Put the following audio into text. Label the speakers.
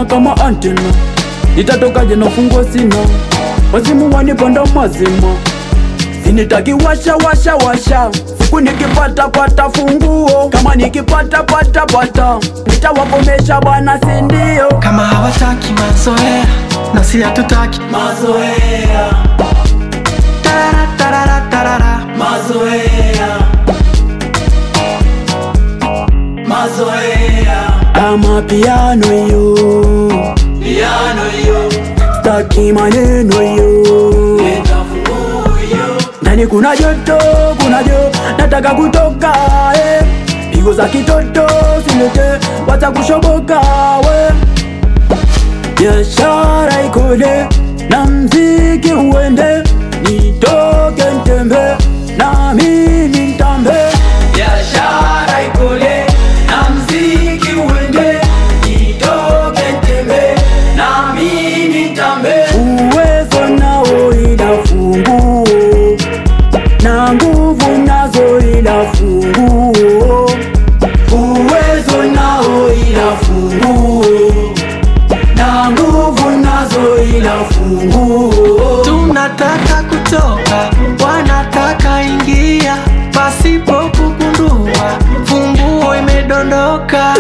Speaker 1: Nitazima kama antena, nitatokaje na funguo sina. Wazimu wanipanda mazima, sinitaki washa washa washa. Siku nikipata pata funguo, kama nikipata pata pata, nitawakomesha bana sindio.
Speaker 2: Kama hawataki mazoea, nasi hatutaki
Speaker 1: mazoea.
Speaker 2: Tarara tarara tarara
Speaker 1: Mazoea, mazoea. Ama piano yo, piano yo. Staki maneno yo, ndani kuna joto, kuna jo. Nataka kutoka pigo za kitoto silete, wacha kushoboka we. Biashara ikole na mziki uende, nitoke ntembe na mimi ntambe. Biashara ikole na mziki uende, nitoke ntembe na mimi ntambe. Uwezo nao ila funguo, na nguvu nazo ila funguo. Uwezo nao ila funguo, na nguvu nazo ila funguo.
Speaker 2: Tunataka kutoka, wanataka ingia, pasipo kugundua funguo imedondoka.